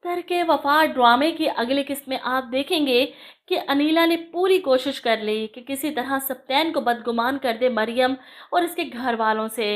तरके वफा ड्रामे की अगली किस्त में आप देखेंगे कि अनीला ने पूरी कोशिश कर ली कि किसी तरह सप्तैन को बदगुमान कर दे मरियम और इसके घर वालों से।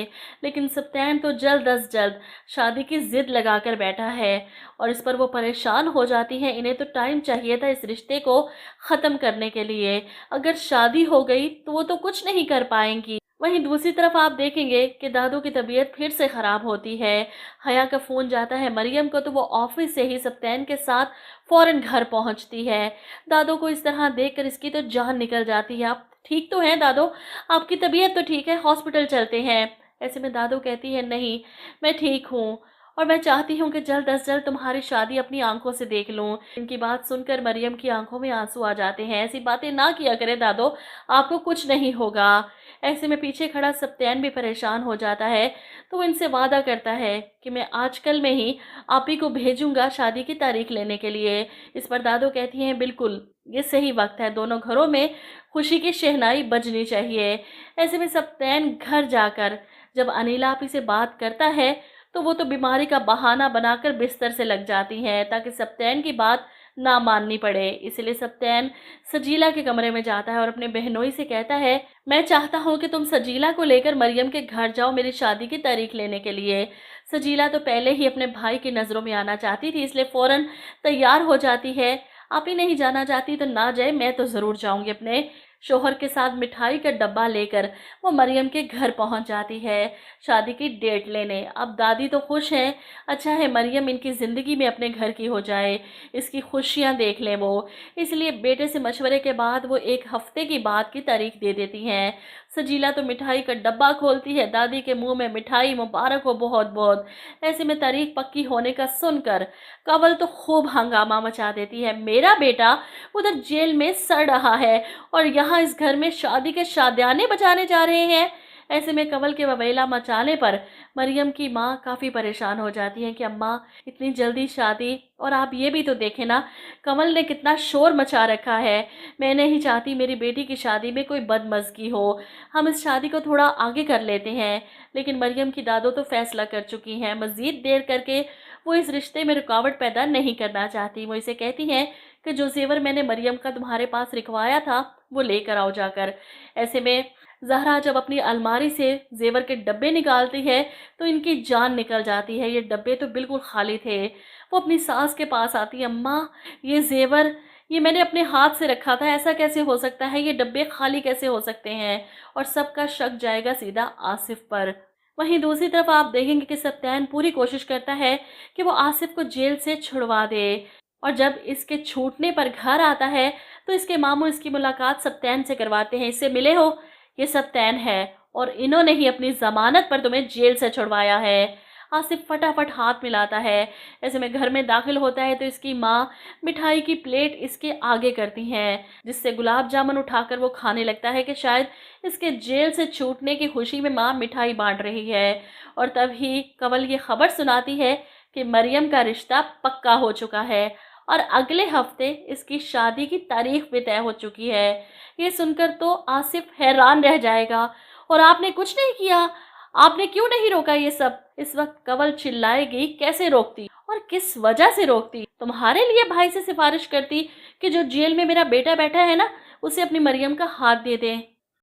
लेकिन सप्तैन तो जल्द अज जल्द शादी की जिद लगाकर बैठा है और इस पर वो परेशान हो जाती है। इन्हें तो टाइम चाहिए था इस रिश्ते को ख़त्म करने के लिए। अगर शादी हो गई तो वो तो कुछ नहीं कर पाएंगी। वहीं दूसरी तरफ आप देखेंगे कि दादू की तबीयत फिर से ख़राब होती है। हया का फ़ोन जाता है मरियम को तो वो ऑफिस से ही सप्तैन के साथ फ़ौरन घर पहुंचती है। दादू को इस तरह देखकर इसकी तो जान निकल जाती है। आप ठीक तो हैं दादू? आपकी तबीयत तो ठीक है, हॉस्पिटल चलते हैं। ऐसे में दादू कहती है नहीं, मैं ठीक हूँ और मैं चाहती हूँ कि जल्द अज जल्द तुम्हारी शादी अपनी आंखों से देख लूँ। इनकी बात सुनकर मरियम की आंखों में आंसू आ जाते हैं। ऐसी बातें ना किया करें दादू, आपको कुछ नहीं होगा। ऐसे में पीछे खड़ा सप्तैन भी परेशान हो जाता है तो वो इनसे वादा करता है कि मैं आजकल में ही आप ही को भेजूंगा शादी की तारीख लेने के लिए। इस पर दादू कहती हैं बिल्कुल, ये सही वक्त है, दोनों घरों में खुशी की शहनाई बजनी चाहिए। ऐसे में सप्तैन घर जाकर जब अनिला आपी से बात करता है तो वो तो बीमारी का बहाना बनाकर बिस्तर से लग जाती हैं ताकि सप्तैन की बात ना माननी पड़े। इसलिए सप्तैन सजीला के कमरे में जाता है और अपने बहनोई से कहता है मैं चाहता हूँ कि तुम सजीला को लेकर मरियम के घर जाओ मेरी शादी की तारीख लेने के लिए। सजीला तो पहले ही अपने भाई की नज़रों में आना चाहती थी, इसलिए फ़ौरन तैयार हो जाती है। आप ही नहीं जाना चाहती तो ना जाए, मैं तो ज़रूर जाऊंगी। अपने शोहर के साथ मिठाई का डब्बा लेकर वो मरियम के घर पहुंच जाती है शादी की डेट लेने। अब दादी तो खुश हैं, अच्छा है मरियम इनकी ज़िंदगी में अपने घर की हो जाए, इसकी खुशियां देख लें वो। इसलिए बेटे से मशवरे के बाद वो एक हफ्ते की बाद की तारीख दे देती हैं। सजीला तो मिठाई का डब्बा खोलती है, दादी के मुंह में मिठाई, मुबारक हो बहुत बहुत। ऐसे में तारीख पक्की होने का सुनकर कंवल तो खूब हंगामा मचा देती है, मेरा बेटा उधर जेल में सड़ रहा है और यहाँ इस घर में शादी के शादियाने बजाने जा रहे हैं। ऐसे में कंवल के ववेला मचाने पर मरियम की माँ काफ़ी परेशान हो जाती है कि अम्मा इतनी जल्दी शादी, और आप ये भी तो देखें ना कंवल ने कितना शोर मचा रखा है। मैं नहीं चाहती मेरी बेटी की शादी में कोई बदमज़गी हो, हम इस शादी को थोड़ा आगे कर लेते हैं। लेकिन मरियम की दादो तो फैसला कर चुकी हैं, मज़ीद देर करके वो इस रिश्ते में रुकावट पैदा नहीं करना चाहती। वो इसे कहती हैं कि जो जेवर मैंने मरियम का तुम्हारे पास रिखवाया था वो लेकर आओ जाकर। ऐसे में ज़हरा जब अपनी अलमारी से जेवर के डब्बे निकालती है तो इनकी जान निकल जाती है। ये डब्बे तो बिल्कुल खाली थे। वो अपनी सास के पास आती है, अम्मा ये जेवर ये मैंने अपने हाथ से रखा था, ऐसा कैसे हो सकता है, ये डब्बे खाली कैसे हो सकते हैं। और सबका शक जाएगा सीधा आसिफ पर। वहीं दूसरी तरफ आप देखेंगे कि सप्तैन पूरी कोशिश करता है कि वो आसिफ को जेल से छुड़वा दे। और जब इसके छूटने पर घर आता है तो इसके मामू इसकी मुलाकात सप्तैन से करवाते हैं, इससे मिले हो, ये सप्तैन है और इन्होंने ही अपनी जमानत पर तुम्हें जेल से छुड़वाया है। आसिफ फटाफट हाथ मिलाता है। ऐसे में घर में दाखिल होता है तो इसकी माँ मिठाई की प्लेट इसके आगे करती हैं, जिससे गुलाब जामुन उठाकर वो खाने लगता है कि शायद इसके जेल से छूटने की खुशी में माँ मिठाई बांट रही है। और तभी कंवल ये खबर सुनाती है कि मरियम का रिश्ता पक्का हो चुका है और अगले हफ्ते इसकी शादी की तारीख भी तय हो चुकी है। ये सुनकर तो आसिफ हैरान रह जाएगा, और आपने कुछ नहीं किया, आपने क्यों नहीं रोका ये सब। इस वक्त कंवल चिल्लाएगी, कैसे रोकती और किस वजह से रोकती, तुम्हारे लिए भाई से सिफारिश करती कि जो जेल में मेरा बेटा बैठा है ना उसे अपनी मरियम का हाथ दे दें।